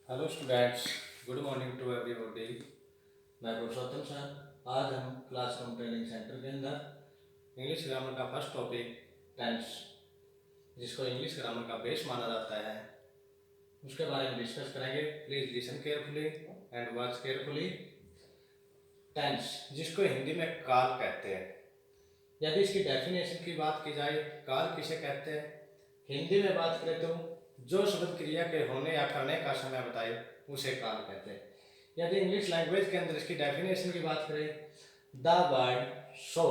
Hello students, good morning to everybody. मैं Purushottam sir. आज हम क्लासरूम ट्रेनिंग सेंटर के अंदर इंग्लिश ग्रामर का फर्स्ट टॉपिक टेंस, जिसको इंग्लिश ग्रामर का बेस माना जाता है, उसके बारे में डिस्कस करेंगे। Please listen carefully and watch carefully. Tense, जिसको हिंदी में काल कहते हैं। यदि इसकी डेफिनेशन की बात की जाए, काल किसे कहते हैं? हिंदी में बात करें तो जो शब्द क्रिया के होने या करने का समय बताए उसे काल कहते हैं। यदि इंग्लिश लैंग्वेज के अंदर इसकी डेफिनेशन की बात करें, the word show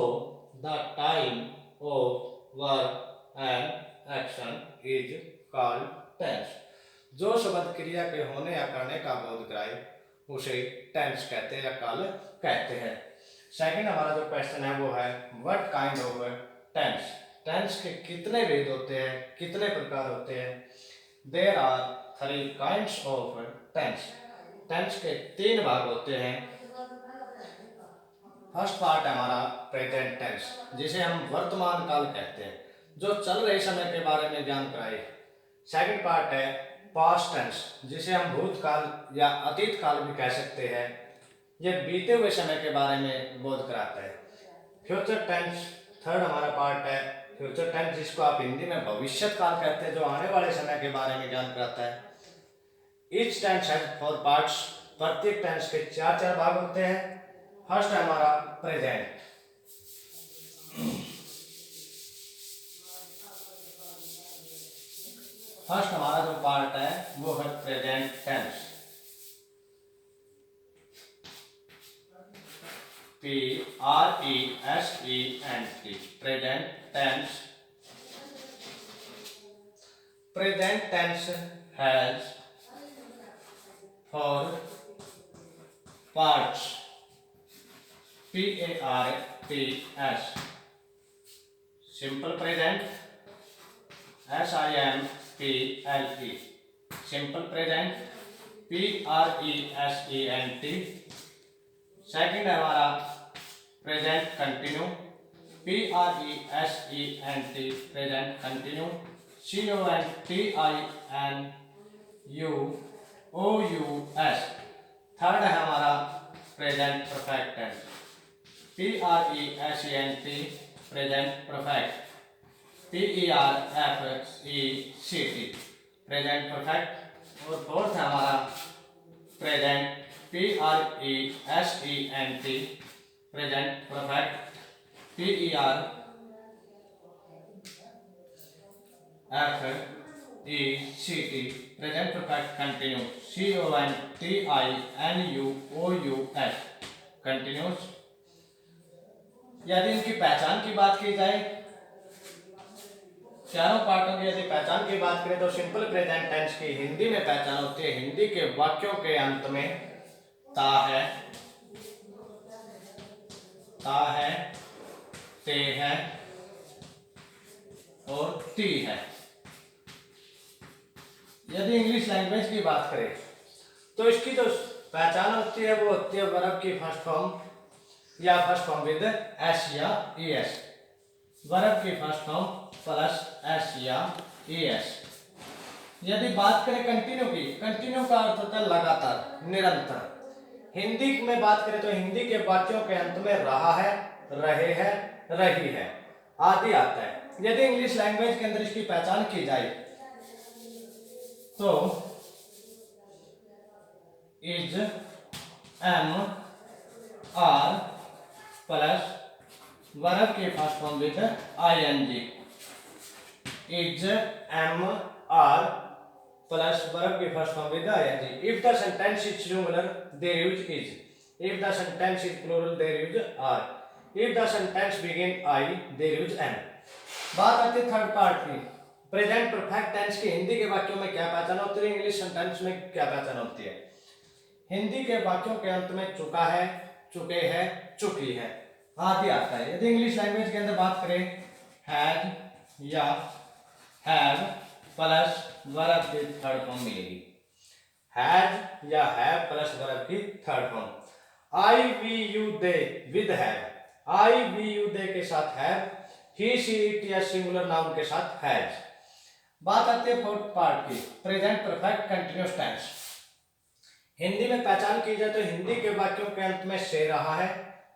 the time of work and action is called tense. जो शब्द क्रिया के होने या करने का बोध कराए उसे टेंस कहते हैं या काल कहते हैं। सेकंड हमारा जो क्वेश्चन है वो है what kind of tense. Tense के कितने भेद होते हैं, कितने प्रकार होते हैं? There are 3 kinds of tense. Tense के 3 भाग होते हैं। फर्स्ट पार्ट है हमारा प्रेजेंट टेंस, जिसे हम वर्तमान काल कहते हैं, जो चल रहे समय के बारे में ज्ञान कराए। सेकंड पार्ट है पास्ट टेंस, जिसे हम भूतकाल या अतीत काल भी कह सकते हैं, यह बीते हुए समय के बारे में बोध कराता है। फ्यूचर टेंस थर्ड हमारा पार्ट है फ्यूचर टेंस, जिसको आप हिंदी में भविष्य काल कहते हैं, जो आने वाले समय के बारे में ज्ञान कराता है। Each tense has 4 parts. प्रत्येक टेंस के 4 भाग होते हैं। फर्स्ट है हमारा प्रेजेंट। फर्स्ट हमारा जो पार्ट है वो है present tense. Present। Present tense. Present tense has 4 parts. PARTS। simple present, SIMPLE। simple present, PRESENT। Second है हमारा present continue, PRESENT present continue, CONTINUOUS। Third है हमारा present perfect tense, PRESENT present perfect, PERFECT present perfect. और fourth है हमारा present PRESENT present perfect, PERFECT present perfect continue, CONTINUOUS continuous. यदि इनकी पहचान की बात की जाए, चारों पार्टों की यदि पहचान की बात करें तो सिंपल प्रेजेंट टेंस की हिंदी में पहचान होती है, हिंदी के वाक्यों के अंत में ता है, ते है और ती है। यदि इंग्लिश लैंग्वेज की बात करें तो इसकी जो पहचान होती है वो होती है वर्ब की फर्स्ट फॉर्म या फर्स्ट फॉर्म विद एस या ईएस। वर्ब की फर्स्ट फॉर्म प्लस एस या ईएस। यदि बात करें कंटिन्यू की, कंटिन्यू का अर्थ होता है लगातार, निरंतर। हिंदी में बात करें तो हिंदी के वाक्यों के अंत में रहा है, रहे हैं, रही है आदि आता है। यदि इंग्लिश लैंग्वेज के अंदर इसकी पहचान की जाए तो is am are plus verb के first form with ING, is am are plus verb के first form with ING. If the sentence is singular there use is, if the sentence is plural there use are, if the sentence begin I there use am. बात आती है third part की, present perfect tense की हिंदी के वाक्यों में क्या पहचान होती है, इंग्लिश सेंटेंस में क्या पहचान होती है। हिंदी के वाक्यों के अंत में चुका है, चुके हैं, चुकी है आदि आता है। यदि इंग्लिश लैंग्वेज के अंदर बात करें, हैड या हैव प्लस वर्ब की थर्ड फॉर्म मिलेगी, हैड या हैव प्लस वर्ब की third form. I we you they with have, I we you they के साथ हैव, ही शी इट या सिंगुलर नाउन के साथ हैज। बात आती है फोर्थ पार्ट की, present perfect continuous tense. Hindi में पहचान की जाए तो हिंदी के वाक्यों के अंत में से रहा है,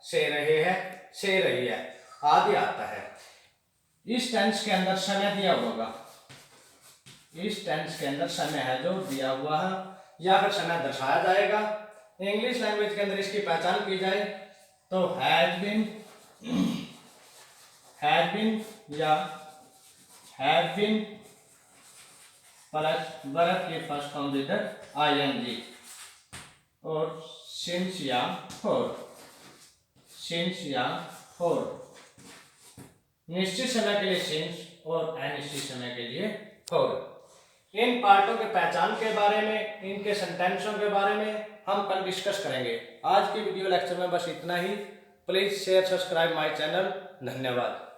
से रहे है, से रही है आदि आता है। इस टेंस के अंदर समय दिया होगा, इस टेंस के अंदर समय है जो दिया हुआ है या फिर समय दर्शाया जाएगा। इंग्लिश लैंग्वेज के अंदर इसकी पहचान की जाए तो हैज बीन या हैव बीन प्लस वर्ब के फर्स्ट फॉर्म विद आईएनजी और सिंस या फोर, निश्चित समय के लिए सिंस और अनिश्चित समय के लिए फोर। इन पार्टों के पहचान के बारे में, इनके सेंटेंसों के बारे में हम कल डिस्कस करेंगे। आज की वीडियो लेक्चर में बस इतना ही। Please share subscribe my channel. धन्यवाद।